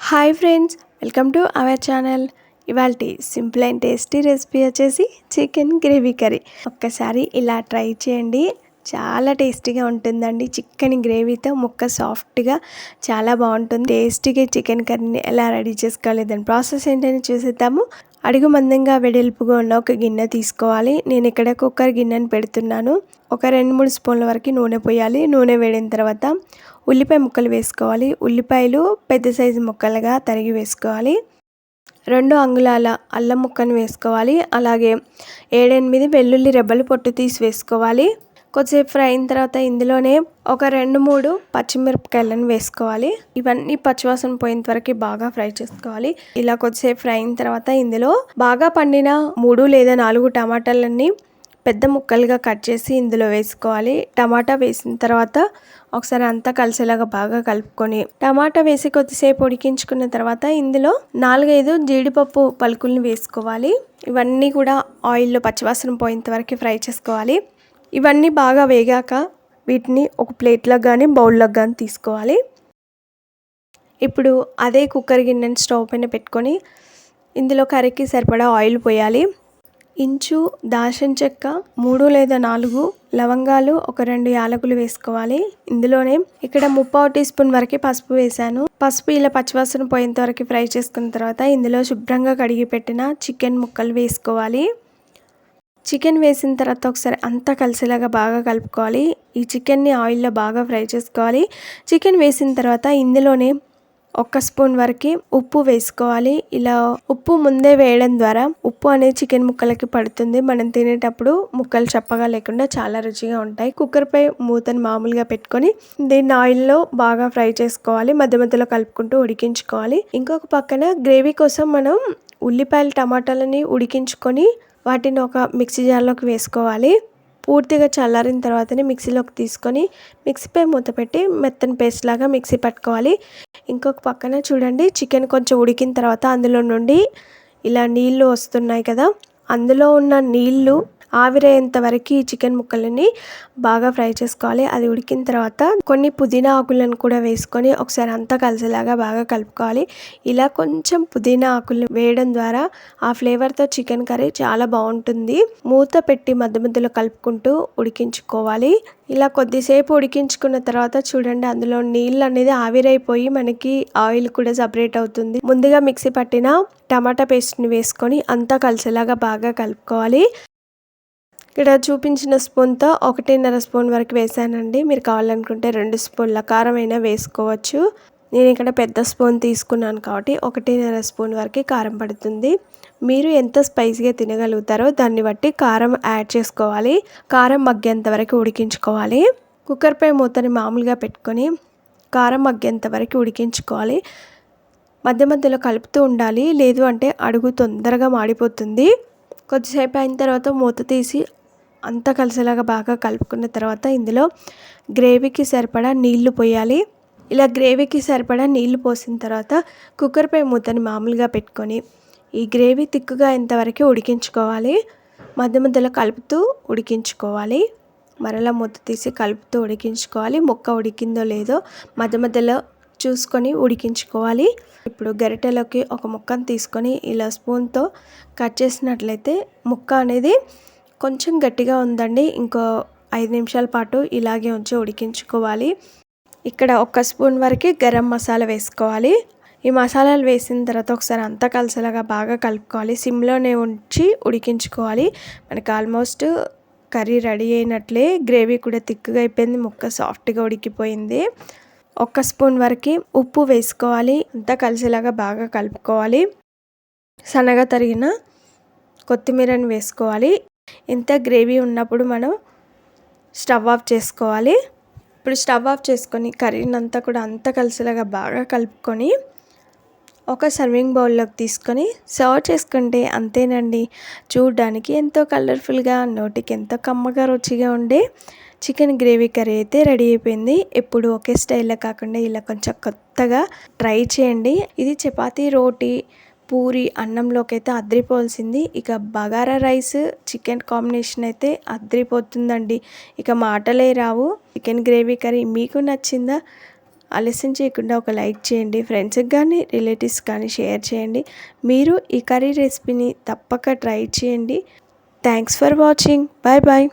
Hi friends, welcome to our channel. ఇవాల్టి simple and tasty recipe వచ్చేసి chicken gravy curry. ఒక్కసారి ఇలా try చేయండి, చాలా టేస్టీగా ఉంటుందండి. చికెన్ గ్రేవీతో ముక్క సాఫ్ట్గా చాలా బాగుంటుంది. టేస్టీగా చికెన్ కర్రీని ఎలా రెడీ చేసుకోవాలి, దాని ప్రాసెస్ ఏంటని చూసేద్దాము. అడుగు మందంగా వెడల్పుగా ఉన్న ఒక గిన్నె తీసుకోవాలి. నేను ఇక్కడ కుక్కర్ గిన్నెని పెడుతున్నాను. ఒక 2-3 స్పూన్ల వరకు నూనె పోయాలి. నూనె వేడిన తర్వాత ఉల్లిపాయ ముక్కలు వేసుకోవాలి. ఉల్లిపాయలు పెద్ద సైజు ముక్కలుగా తరిగి వేసుకోవాలి. 2 అంగుళాల అల్లం ముక్కను వేసుకోవాలి. అలాగే 7-8 వెల్లుల్లి రెబ్బలు పొట్టు తీసి వేసుకోవాలి. కొద్దిసేపు ఫ్రై అయిన తర్వాత ఇందులోనే ఒక 2-3 పచ్చిమిరపకాయలను వేసుకోవాలి. ఇవన్నీ పచ్చివాసన పోయేంత వరకు బాగా ఫ్రై చేసుకోవాలి. ఇలా కొద్దిసేపు ఫ్రై అయిన తర్వాత ఇందులో బాగా పండిన 3 లేదా 4 టమాటాలన్నీ పెద్ద ముక్కలుగా కట్ చేసి ఇందులో వేసుకోవాలి. టమాటా వేసిన తర్వాత ఒకసారి అంతా కలిసేలాగా బాగా కలుపుకొని టమాటా వేసి కొద్దిసేపు ఉడికించుకున్న తర్వాత ఇందులో 4-5 జీడిపప్పు పలుకుల్ని వేసుకోవాలి. ఇవన్నీ కూడా ఆయిల్లో పచ్చివాసన పోయేంత వరకు ఫ్రై చేసుకోవాలి. ఇవన్నీ బాగా వేగాక వీటిని ఒక ప్లేట్లో కానీ బౌల్లో కానీ తీసుకోవాలి. ఇప్పుడు అదే కుక్కర్ గిన్నెని స్టవ్ పైన పెట్టుకొని ఇందులో కర్రీకి సరిపడా ఆయిల్ పోయాలి. ఇంచు దాల్చిన చెక్క, 3 లేదా 4 లవంగాలు, ఒక 2 యాలకులు వేసుకోవాలి. ఇందులోనే ఇక్కడ 3/4 టీ స్పూన్ వరకు పసుపు వేసాను. పసుపు ఇలా పచ్చివాసన పోయేంత వరకు ఫ్రై చేసుకున్న తర్వాత ఇందులో శుభ్రంగా కడిగి పెట్టిన చికెన్ ముక్కలు వేసుకోవాలి. చికెన్ వేసిన తర్వాత ఒకసారి అంతా కలిసేలాగా బాగా కలుపుకోవాలి. ఈ చికెన్ని ఆయిల్లో బాగా ఫ్రై చేసుకోవాలి. చికెన్ వేసిన తర్వాత ఇందులోనే 1 స్పూన్ వరకు ఉప్పు వేసుకోవాలి. ఇలా ఉప్పు ముందే వేయడం ద్వారా ఉప్పు అనేది చికెన్ ముక్కలకి పడుతుంది. మనం తినేటప్పుడు ముక్కలు చప్పగా లేకుండా చాలా రుచిగా ఉంటాయి. కుక్కర్పై మూతను మామూలుగా పెట్టుకొని దీన్ని ఆయిల్లో బాగా ఫ్రై చేసుకోవాలి. మధ్య మధ్యలో కలుపుకుంటూ ఉడికించుకోవాలి. ఇంకొక పక్కన గ్రేవీ కోసం మనం ఉల్లిపాయలు టమాటాలని ఉడికించుకొని వాటిని ఒక మిక్సీ జార్లోకి వేసుకోవాలి. పూర్తిగా చల్లారిన తర్వాతనే మిక్సీలోకి తీసుకొని మిక్సీపై మూత పెట్టి మెత్తని పేస్ట్ లాగా మిక్సీ పట్టుకోవాలి. ఇంకొక పక్కన చూడండి, చికెన్ కొంచెం ఉడికిన తర్వాత అందులో నుండి ఇలా నీళ్లు వస్తున్నాయి కదా, అందులో ఉన్న నీళ్లు ఆవిరయ్యేంత వరకు ఈ చికెన్ ముక్కలని బాగా ఫ్రై చేసుకోవాలి. అది ఉడికిన తర్వాత కొన్ని పుదీనా ఆకులను కూడా వేసుకొని ఒకసారి అంతా కలిసేలాగా బాగా కలుపుకోవాలి. ఇలా కొంచెం పుదీనా ఆకులు వేయడం ద్వారా ఆ ఫ్లేవర్తో చికెన్ కర్రీ చాలా బాగుంటుంది. మూత పెట్టి మధ్య మధ్యలో కలుపుకుంటూ ఉడికించుకోవాలి. ఇలా కొద్దిసేపు ఉడికించుకున్న తర్వాత చూడండి, అందులో నీళ్ళు అనేది ఆవిరైపోయి మనకి ఆయిల్ కూడా సపరేట్ అవుతుంది. ముందుగా మిక్సీ పట్టిన టమాటా పేస్ట్ని వేసుకొని అంతా కలిసేలాగా బాగా కలుపుకోవాలి. ఇక్కడ చూపించిన స్పూన్తో 1.5 స్పూన్ వరకు వేసానండి. మీరు కావాలనుకుంటే 2 స్పూన్ల కారం అయినా వేసుకోవచ్చు. నేను ఇక్కడ పెద్ద స్పూన్ తీసుకున్నాను కాబట్టి 1.5 స్పూన్ వరకు కారం పడుతుంది. మీరు ఎంత స్పైసీగా తినగలుగుతారో దాన్ని బట్టి కారం యాడ్ చేసుకోవాలి. కారం మగ్గేంత వరకు ఉడికించుకోవాలి. కుక్కర్పై మూతని మామూలుగా పెట్టుకొని కారం మగ్గేంత వరకు ఉడికించుకోవాలి. మధ్య మధ్యలో కలుపుతూ ఉండాలి, లేదు అంటే అడుగు తొందరగా మాడిపోతుంది. కొద్దిసేపు అయిన తర్వాత మూత తీసి అంతా కలిసేలాగా బాగా కలుపుకున్న తర్వాత ఇందులో గ్రేవీకి సరిపడా నీళ్లు పోయాలి. ఇలా గ్రేవీకి సరిపడా నీళ్లు పోసిన తర్వాత కుక్కర్పై మూతని మామూలుగా పెట్టుకొని ఈ గ్రేవీ తిక్కుగా ఇంతవరకు ఉడికించుకోవాలి. మధ్య మధ్యలో కలుపుతూ ఉడికించుకోవాలి. మరలా మూత తీసి కలుపుతూ ఉడికించుకోవాలి. ముక్క ఉడికిందో లేదో మధ్య మధ్యలో చూసుకొని ఉడికించుకోవాలి. ఇప్పుడు గరిటెలోకి ఒక ముక్కను తీసుకొని ఇలా స్పూన్తో కట్ చేసినట్లయితే ముక్క అనేది కొంచెం గట్టిగా ఉందండి. ఇంకో 5 నిమిషాల పాటు ఇలాగే ఉంచి ఉడికించుకోవాలి. ఇక్కడ 1 స్పూన్ వరకు గరం మసాలా వేసుకోవాలి. ఈ మసాలాలు వేసిన తర్వాత ఒకసారి అంతా కలిసేలాగా బాగా కలుపుకోవాలి. సిమ్లోనే ఉంచి ఉడికించుకోవాలి. మనకి ఆల్మోస్ట్ కర్రీ రెడీ అయినట్లే. గ్రేవీ కూడా తిక్కుగా అయిపోయింది, ముక్క సాఫ్ట్గా ఉడికిపోయింది. 1 స్పూన్ వరకు ఉప్పు వేసుకోవాలి. అంతా కలిసేలాగా బాగా కలుపుకోవాలి. సన్నగా తరిగిన కొత్తిమీరని వేసుకోవాలి. ఇంత గ్రేవీ ఉన్నప్పుడు మనం స్టవ్ ఆఫ్ చేసుకోవాలి. ఇప్పుడు స్టవ్ ఆఫ్ చేసుకొని కర్రీని అంతా కూడా అంతా కలిసేలాగా బాగా కలుపుకొని ఒక సర్వింగ్ బౌల్లోకి తీసుకొని సర్వ్ చేసుకుంటే అంతేనండి. చూడడానికి ఎంతో కలర్ఫుల్గా, నోటికి ఎంతో కమ్మగా రుచిగా ఉండే చికెన్ గ్రేవీ కర్రీ అయితే రెడీ అయిపోయింది. ఎప్పుడు ఒకే స్టైల్లో కాకుండా ఇలా కొంచెం కొత్తగా ట్రై చేయండి. ఇది చపాతీ, రోటీ, పూరి, అన్నంలోకి అయితే అద్రిపోవాల్సింది. ఇక బగారా రైస్, చికెన్ కాంబినేషన్ అయితే అద్రిపోతుందండి. ఇక మాటలే రావు. చికెన్ గ్రేవీ కర్రీ మీకు నచ్చిందా? ఆలస్యం చేయకుండా ఒక లైక్ చేయండి. ఫ్రెండ్స్కి కానీ రిలేటివ్స్ కానీ షేర్ చేయండి. మీరు ఈ కర్రీ రెసిపీని తప్పక ట్రై చేయండి. Thanks for watching. Bye bye.